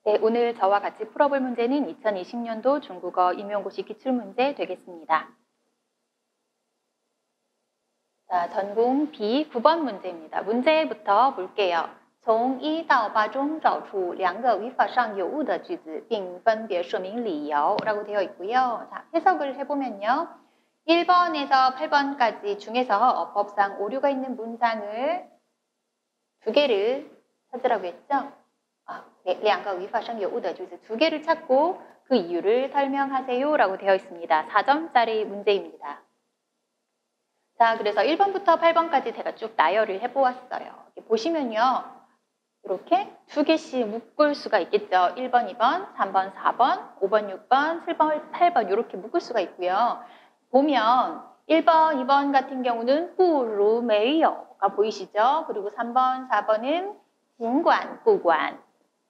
네, 오늘 저와 같이 풀어볼 문제는 2020년도 중국어 임용고시 기출문제 되겠습니다. 자, 전공 B 9번 문제입니다. 문제부터 볼게요. 从1到8中找出2个语法上有误的句子并分别说明理由라고 되어 있고요. 자, 해석을 해보면요. 1번에서 8번까지 중에서 어법상 오류가 있는 문장을 두 개를 찾으라고 했죠. 네, 2个语法上有误的句子두 개를 찾고 그 이유를 설명하세요 라고 되어 있습니다. 4점짜리 문제입니다. 자, 그래서 1번부터 8번까지 제가 쭉 나열을 해보았어요. 이렇게 보시면요. 이렇게 두 개씩 묶을 수가 있겠죠. 1번, 2번, 3번, 4번, 5번, 6번, 7번, 8번 이렇게 묶을 수가 있고요. 보면 1번, 2번 같은 경우는 不如没有가 보이시죠? 그리고 3번, 4번은 尽管不管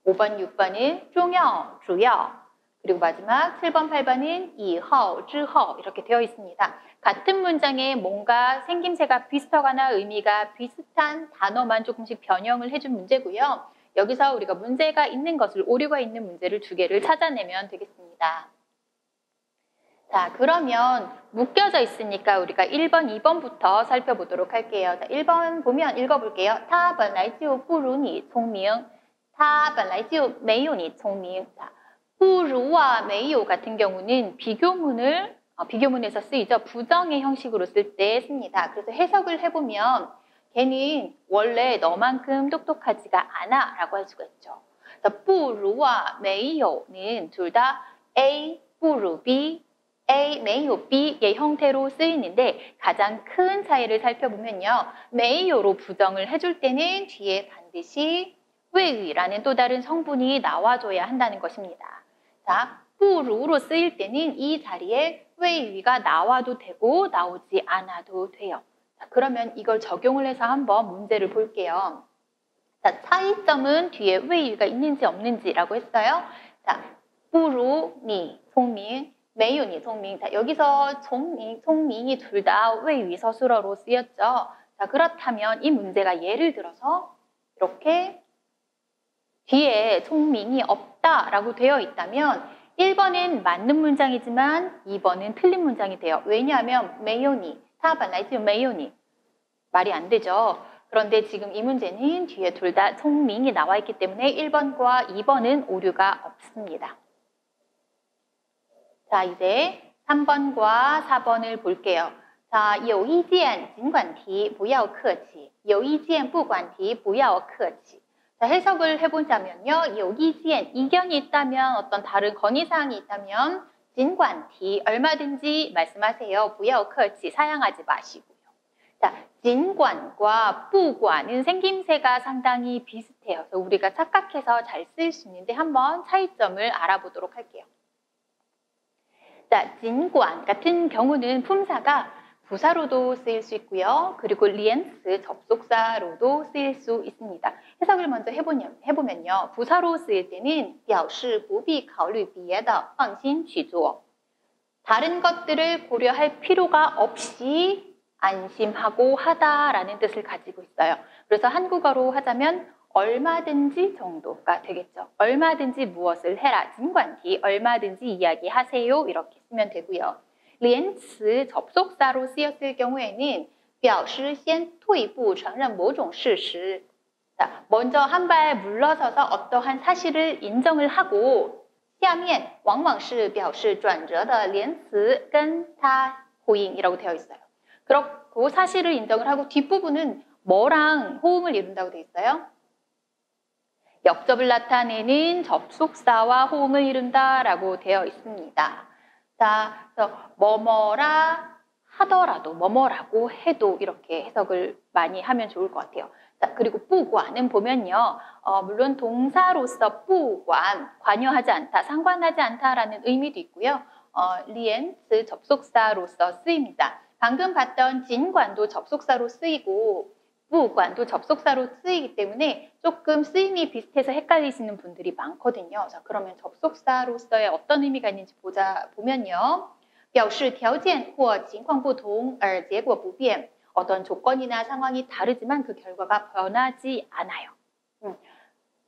5번, 6번은 重要主要 그리고 마지막 7번, 8번은 以后之后이렇게 되어 있습니다. 같은 문장에 뭔가 생김새가 비슷하거나 의미가 비슷한 단어만 조금씩 변형을 해준 문제고요. 여기서 우리가 문제가 있는 것을, 오류가 있는 문제를 두 개를 찾아내면 되겠습니다. 자, 그러면 묶여져 있으니까 우리가 1번, 2번부터 살펴보도록 할게요. 자, 1번 보면 읽어볼게요. 他本来就不如你聪明他本来就没有你聪明 不如와 没有 같은 경우는 비교문에서 쓰이죠. 부정의 형식으로 쓸 때 씁니다. 그래서 해석을 해보면 걔는 원래 너만큼 똑똑하지가 않아 라고 할 수가 있죠. 不如와 没有는 둘 다 A, 不如 B, A, 没有 B의 형태로 쓰이는데 가장 큰 차이를 살펴보면요. 没有로 부정을 해줄 때는 뒤에 반드시 谓语라는 또 다른 성분이 나와줘야 한다는 것입니다. 자, 不如로 쓰일 때는 이 자리에 谓语가 나와도 되고 나오지 않아도 돼요. 자, 그러면 이걸 적용을 해서 한번 문제를 볼게요. 자, 차이점은 뒤에 谓语가 있는지 없는지라고 했어요. 자, 不如你聪明没有你聪明 자, 여기서聪明이 둘 다 谓语 서술어로 쓰였죠. 자, 그렇다면 이 문제가 예를 들어서 이렇게 뒤에聪明이 없다라고 되어 있다면 1번은 맞는 문장이지만 2번은 틀린 문장이 돼요. 왜냐하면 没有你, 他本来就没有你 말이 안 되죠. 그런데 지금 이 문제는 뒤에 둘 다 聪明이 나와 있기 때문에 1번과 2번은 오류가 없습니다. 자, 이제 3번과 4번을 볼게요. 자, 有意见尽管提不要客气有意见不管提不要客气 자, 해석을 해보자면요. 有意见, 이견이 있다면 어떤 다른 건의사항이 있다면 尽管提, 얼마든지 말씀하세요. 不要客气, 사양하지 마시고요. 자, 尽管과 不管은 생김새가 상당히 비슷해요. 그래서 우리가 착각해서 잘 쓰일 수 있는데 한번 차이점을 알아보도록 할게요. 자, 尽管 같은 경우는 품사가 부사로도 쓰일 수 있고요. 그리고 리엔스 접속사로도 쓰일 수 있습니다. 해석을 먼저 해보면요. 부사로 쓰일 때는 表示不必考虑别的放心去做 다른 것들을 고려할 필요가 없이 안심하고 하다라는 뜻을 가지고 있어요. 그래서 한국어로 하자면 얼마든지 정도가 되겠죠. 얼마든지 무엇을 해라. 尽管提 얼마든지 이야기하세요. 이렇게 쓰면 되고요. 리엔스 접속사로 쓰였을 경우에는 表示先退步承认某种事实 자, 먼저 한 발 물러서서 어떠한 사실을 인정을 하고 下面往往是表示转折的连词跟它呼应 이라고 되어 있어요. 그렇고 사실을 인정을 하고 뒷부분은 뭐랑 호응을 이룬다고 되어 있어요? 역접을 나타내는 접속사와 호응을 이룬다라고 되어 있습니다. 자, 그래서 뭐뭐라 하더라도, 뭐뭐라고 해도 이렇게 해석을 많이 하면 좋을 것 같아요. 자, 그리고 不管은 보면요. 물론 동사로서 不管, 관여하지 않다, 상관하지 않다라는 의미도 있고요. 리엔스 접속사로서 쓰입니다. 방금 봤던 尽管도 접속사로 쓰이고 不管도 접속사로 쓰이기 때문에 조금 쓰임이 비슷해서 헷갈리시는 분들이 많거든요. 자, 그러면 접속사로서의 어떤 의미가 있는지 보면요. 表示条件或情况不同而结果不变 어떤 조건이나 상황이 다르지만 그 결과가 변하지 않아요.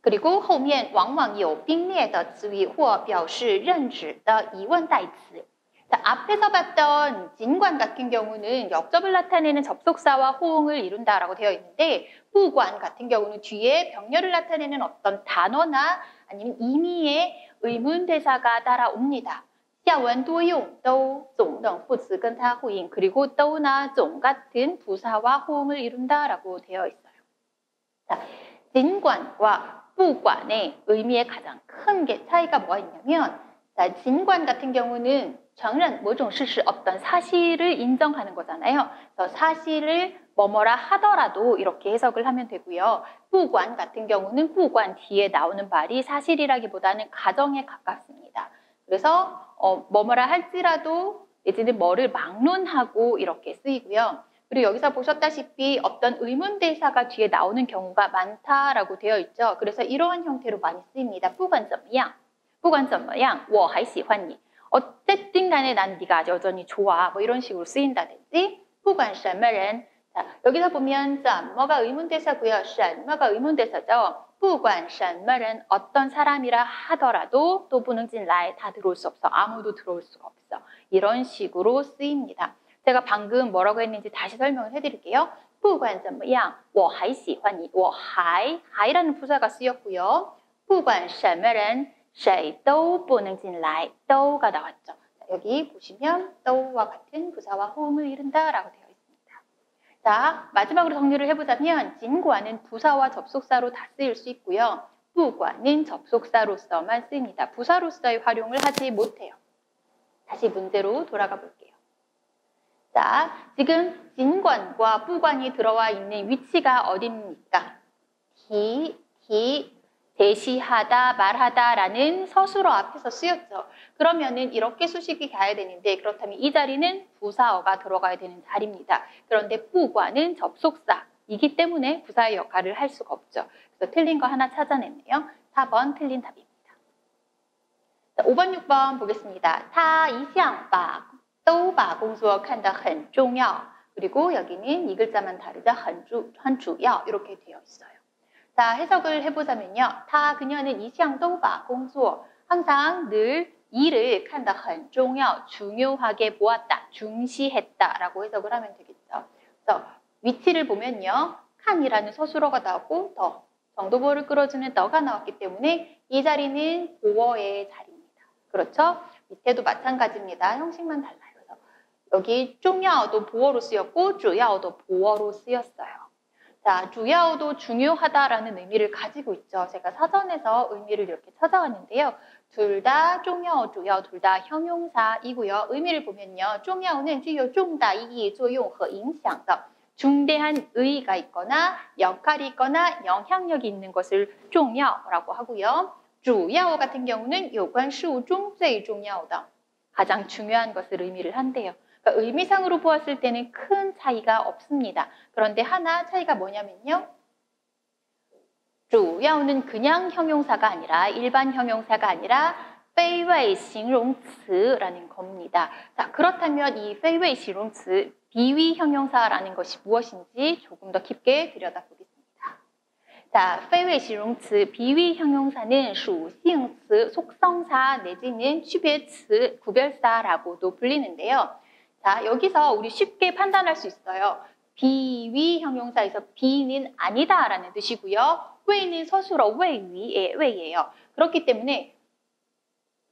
그리고 그리고 后面往往有并列的词语或表示认指的疑问代词. 자, 앞에서 봤던 진관 같은 경우는 역접을 나타내는 접속사와 호응을 이룬다라고 되어 있는데 不管 같은 경우는 뒤에 병렬을 나타내는 어떤 단어나 아니면 의미의 의문대사가 따라옵니다. 下文多用都总等副词跟它呼应 그리고 都나 总 같은 부사와 호응을 이룬다라고 되어 있어요. 자, 진관과 不管의 의미의 가장 큰 게 차이가 뭐가 있냐면 자, 진관 같은 경우는 承认 某种事实 어떤 사실을 인정하는 거잖아요. 그래서 사실을 뭐뭐라 하더라도 이렇게 해석을 하면 되고요. 不管 같은 경우는 不管 뒤에 나오는 말이 사실이라기보다는 가정에 가깝습니다. 그래서 뭐뭐라 할지라도 내지는 뭐를 막론하고 이렇게 쓰이고요. 그리고 여기서 보셨다시피 어떤 의문대사가 뒤에 나오는 경우가 많다라고 되어 있죠. 그래서 이러한 형태로 많이 쓰입니다. 不管怎么样,不管怎么样,我还喜欢你. 어쨌든 간에 난 네가 여전히 좋아. 뭐 이런 식으로 쓰인다든지 不管什么人. 자, 여기서 보면 怎么가 의문대사고요. 什么가 의문대사죠. 不管什么人 어떤 사람이라 하더라도 또 부능진 라에 다 들어올 수 없어. 아무도 들어올 수가 없어. 이런 식으로 쓰입니다. 제가 방금 뭐라고 했는지 다시 설명을 해드릴게요. 不管怎么样,我还喜欢你. 我还라는 부사가 쓰였고요. 不管什么人谁都不能进来 都가 나왔죠. 자, 여기 보시면 都와 같은 부사와 호응을 이룬다라고 되어 있습니다. 자, 마지막으로 정리를 해보자면 진관은 부사와 접속사로 다 쓰일 수 있고요. 不管은 접속사로서만 쓰입니다. 부사로서의 활용을 하지 못해요. 다시 문제로 돌아가 볼게요. 자, 지금 진관과 不管이 들어와 있는 위치가 어디입니까? 대시하다, 말하다라는 서술어 앞에서 쓰였죠. 그러면은 이렇게 수식이 가야 되는데 그렇다면 이 자리는 부사어가 들어가야 되는 자리입니다. 그런데 不管은 접속사이기 때문에 부사의 역할을 할 수가 없죠. 그래서 틀린 거 하나 찾아냈네요. 4번 틀린 답입니다. 자, 5번, 6번 보겠습니다. 他一向都把工作看得很重要. 그리고 여기는 이 글자만 다르죠. 很主要 이렇게 되어 있어요. 자, 해석을 해보자면요. 그녀는 一向都把工作 항상 늘 일을 看得很重要 중요하게 보았다, 중시했다 라고 해석을 하면 되겠죠. 그래서 위치를 보면요. 칸이라는 서술어가 나오고 더, 정도보를 끌어주는 더가 나왔기 때문에 이 자리는 보어의 자리입니다. 그렇죠? 밑에도 마찬가지입니다. 형식만 달라요. 그래서 여기 重要도 보어로 쓰였고 主要도 보어로 쓰였어요. 자, 主要도 중요하다라는 의미를 가지고 있죠. 제가 사전에서 의미를 이렇게 찾아왔는데요. 둘 다 重要, 主要 둘 다 형용사이고요. 의미를 보면요. 重要는 具有重大意义作用和影响的 중대한 의의가 있거나 역할이 있거나 영향력이 있는 것을 重要라고 하고요. 主要 같은 경우는 有关事物中最重要的 가장 중요한 것을 의미를 한대요. 그러니까 의미상으로 보았을 때는 큰 차이가 없습니다. 그런데 하나 차이가 뭐냐면요. 主要는 그냥 형용사가 아니라 일반 형용사가 아니라 非谓形容词라는 겁니다. 자, 그렇다면 이 非谓形容词 비위 형용사라는 것이 무엇인지 조금 더 깊게 들여다보겠습니다. 자, 非谓形容词 비위 형용사는 属性词 속성사 내지는 区别词 구별사라고도 불리는데요. 자, 여기서 우리 쉽게 판단할 수 있어요. 비위 형용사에서 비는 아니다라는 뜻이고요. 왜는 서술어 왜위의 왜예요. 그렇기 때문에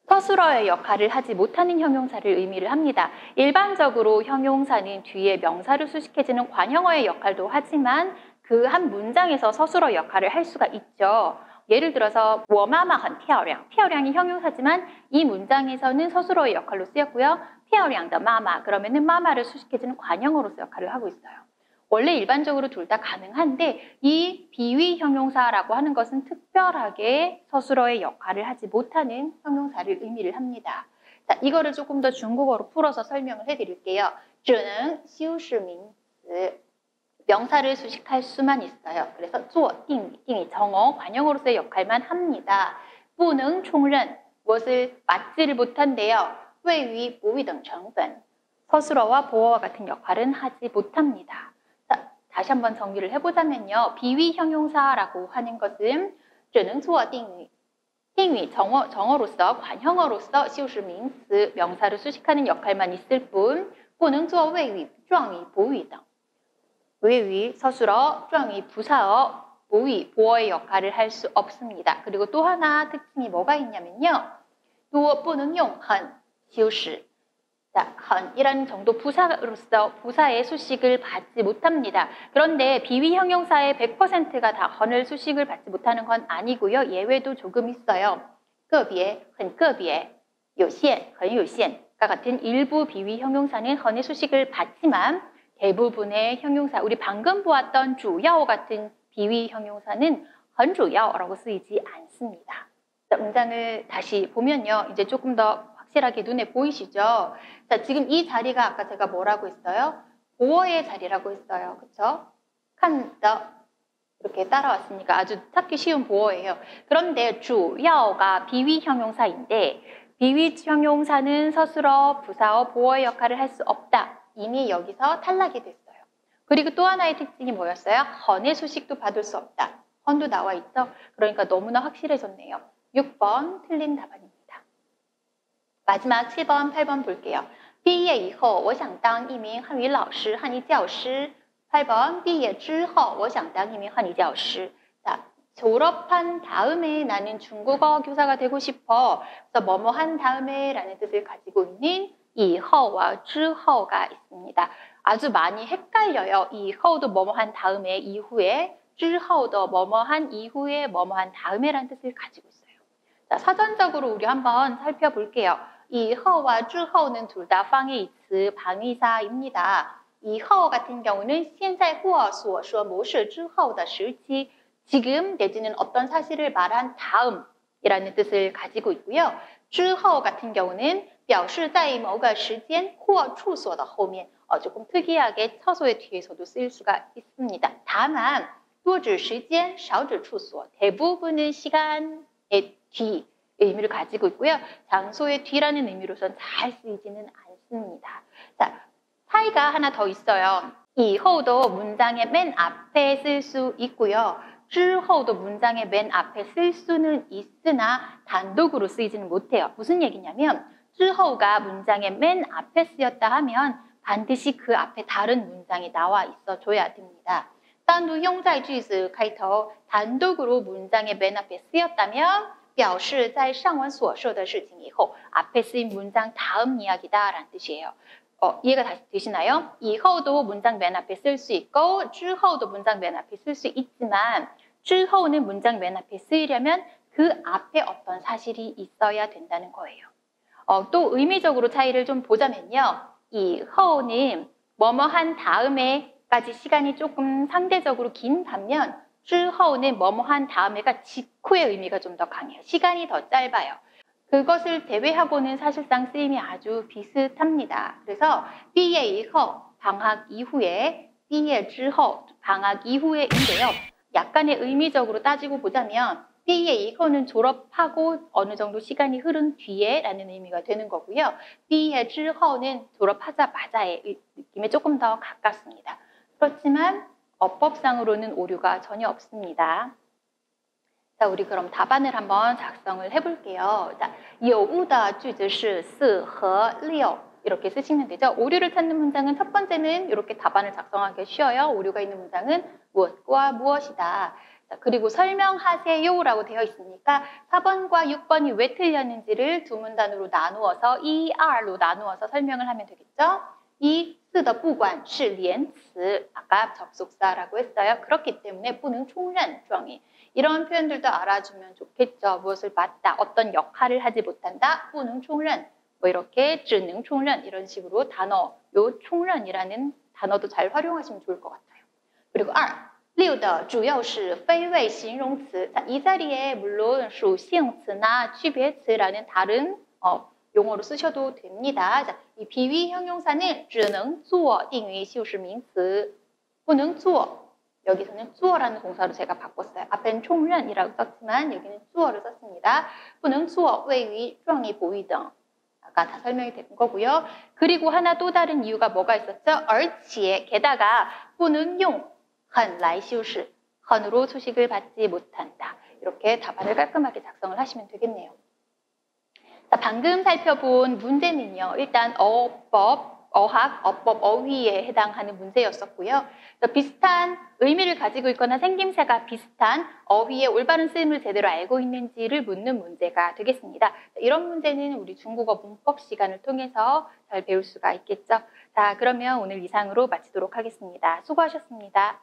서술어의 역할을 하지 못하는 형용사를 의미를 합니다. 일반적으로 형용사는 뒤에 명사를 수식해주는 관형어의 역할도 하지만 그 한 문장에서 서술어 역할을 할 수가 있죠. 예를 들어서 我妈妈很漂亮. 漂亮이 형용사지만 이 문장에서는 서술어의 역할로 쓰였고요. 漂亮的妈妈 그러면은 마마를 수식해주는 관형어로서 역할을 하고 있어요. 원래 일반적으로 둘 다 가능한데 이 비위 형용사라고 하는 것은 특별하게 서술어의 역할을 하지 못하는 형용사를 의미를 합니다. 자, 이거를 조금 더 중국어로 풀어서 설명을 해드릴게요. 只能修饰名词 명사를 수식할 수만 있어요. 그래서 做定이 정어, 관형어로서의 역할만 합니다. 不能充任 무엇을 맞지를 못한대요. 位于不위 등成分 서술어와 보어와 같은 역할은 하지 못합니다. 자, 다시 한번 정리를 해보자면요. 비위 형용사라고 하는 것은 只能做定语. 띵위 정어로서 관형어로서 修饰名词 명사를 수식하는 역할만 있을 뿐 不能做谓语, 状语, 보위 등谓语, 서술어, 状语, 부사어, 보위, 보어의 역할을 할 수 없습니다. 그리고 또 하나 특징이 뭐가 있냐면요. 또 不能用很修饰. 자, 헌이라는 정도 부사로서 부사의 수식을 받지 못합니다. 그런데 비위 형용사의 100%가 다 헌을 수식을 받지 못하는 건 아니고요. 예외도 조금 있어요. 个别, 很个别, 有限, 很有限과 같은 일부 비위 형용사는 헌의 수식을 받지만 대부분의 형용사, 우리 방금 보았던 주야오 같은 비위 형용사는 헌 주야오라고 쓰이지 않습니다. 자, 문장을 다시 보면요. 이제 조금 더 확실하게 눈에 보이시죠? 자, 지금 이 자리가 아까 제가 뭐라고 했어요? 보어의 자리라고 했어요. 그쵸? 칸더 이렇게 따라왔으니까 아주 찾기 쉬운 보어예요. 그런데 주야오가 비위 형용사인데 비위 형용사는 서술어, 부사어, 보어의 역할을 할 수 없다. 이미 여기서 탈락이 됐어요. 그리고 또 하나의 특징이 뭐였어요? 헌의 수식도 받을 수 없다. 헌도 나와 있죠? 그러니까 너무나 확실해졌네요. 6번 틀린 답안입니다. 마지막 7번, 8번 볼게요. 毕业以后我想当一名汉语老师, 한의 教师. 8번 毕业之后我想当一名汉语教师. 자, 졸업한 다음에 나는 중국어 교사가 되고 싶어. 그래서 뭐뭐 한 다음에 라는 뜻을 가지고 있는 以后와 之后가 있습니다. 아주 많이 헷갈려요. 以后도 뭐뭐 한 다음에, 이후에, 之后도 뭐뭐 한 이후에, 뭐뭐 한 다음에 라는 뜻을 가지고 있어요. 자, 사전적으로 우리 한번 살펴볼게요. 以后와 之后는 둘 다 방위이츠, 방위사입니다. 以后 같은 경우는 现在或所说模式之后的时期, 지금 내지는 어떤 사실을 말한 다음이라는 뜻을 가지고 있고요. 之后 같은 경우는 表示在某个时间或处所的后面, 조금 특이하게 처소의 뒤에서도 쓰일 수가 있습니다. 다만 多指时间, 少指处所, 대부분은 시간의 뒤 의미를 가지고 있고요. 장소의 뒤라는 의미로선 잘 쓰이지는 않습니다. 자, 차이가 하나 더 있어요. 以后도 문장의 맨 앞에 쓸 수 있고요. 之后도 문장의 맨 앞에 쓸 수는 있으나 단독으로 쓰이지는 못해요. 무슨 얘기냐면 之后가 문장의 맨 앞에 쓰였다 하면 반드시 그 앞에 다른 문장이 나와 있어줘야 됩니다. 单独用在句子开头 단독으로 문장의 맨 앞에 쓰였다면 表示在上文所说的事情以后 앞에 쓰인 문장 다음 이야기다 라는 뜻이에요. 이해가 다시 되시나요? 以后도 문장 맨 앞에 쓸 수 있고 之后도 문장 맨 앞에 쓸 수 있지만 之后는 문장 맨 앞에 쓰이려면 그 앞에 어떤 사실이 있어야 된다는 거예요. 또 의미적으로 차이를 좀 보자면요. 以后는 뭐뭐 한 다음에까지 시간이 조금 상대적으로 긴 반면 之后는 뭐뭐 한 다음에가 직후의 의미가 좀 더 강해요. 시간이 더 짧아요. 그것을 제외하고는 사실상 쓰임이 아주 비슷합니다. 그래서 毕业以后 방학 이후에 毕业之后 방학 이후에인데요. 약간의 의미적으로 따지고 보자면 毕业以后는 졸업하고 어느 정도 시간이 흐른 뒤에 라는 의미가 되는 거고요. 毕业之后는 졸업하자마자의 느낌에 조금 더 가깝습니다. 그렇지만 어법상으로는 오류가 전혀 없습니다. 자, 우리 그럼 답안을 한번 작성을 해볼게요. 자, 有误的句子是4和6 이렇게 쓰시면 되죠. 오류를 찾는 문장은 첫 번째는 이렇게 답안을 작성하기 쉬워요. 오류가 있는 문장은 무엇과 무엇이다. 자, 그리고 설명하세요라고 되어 있으니까 4번과 6번이 왜 틀렸는지를 두 문단으로 나누어서 1, 2로 나누어서 설명을 하면 되겠죠. 이 4的不管是连词 아까 접속사라고 했어요. 그렇기 때문에 不能充任状语 이런 표현들도 알아주면 좋겠죠. 무엇을 맡다, 어떤 역할을 하지 못한다, 不能充任 뭐 이렇게 只能充任 이런 식으로 단어, 요充任이라는 단어도 잘 활용하시면 좋을 것 같아요. 그리고 6的主要是非谓形容词 자, 이 자리에 물론 属性词나区别词라는 다른 용어로 쓰셔도 됩니다. 자, 이 비위 형용사는 只能做定语修饰名词不能做 여기서는 做라는 동사로 제가 바꿨어요. 앞엔 총련이라고 썼지만 여기는 做를 썼습니다. 不能做谓语状语보위 등 아까 다 설명이 된 거고요. 그리고 하나 또 다른 이유가 뭐가 있었죠? 而且 게다가 不能用很来修饰 헌으로 수식을 받지 못한다. 이렇게 답안을 깔끔하게 작성을 하시면 되겠네요. 자, 방금 살펴본 문제는요. 일단 어법, 어학, 어법, 어휘에 해당하는 문제였었고요. 비슷한 의미를 가지고 있거나 생김새가 비슷한 어휘의 올바른 쓰임을 제대로 알고 있는지를 묻는 문제가 되겠습니다. 이런 문제는 우리 중국어 문법 시간을 통해서 잘 배울 수가 있겠죠. 자, 그러면 오늘 이상으로 마치도록 하겠습니다. 수고하셨습니다.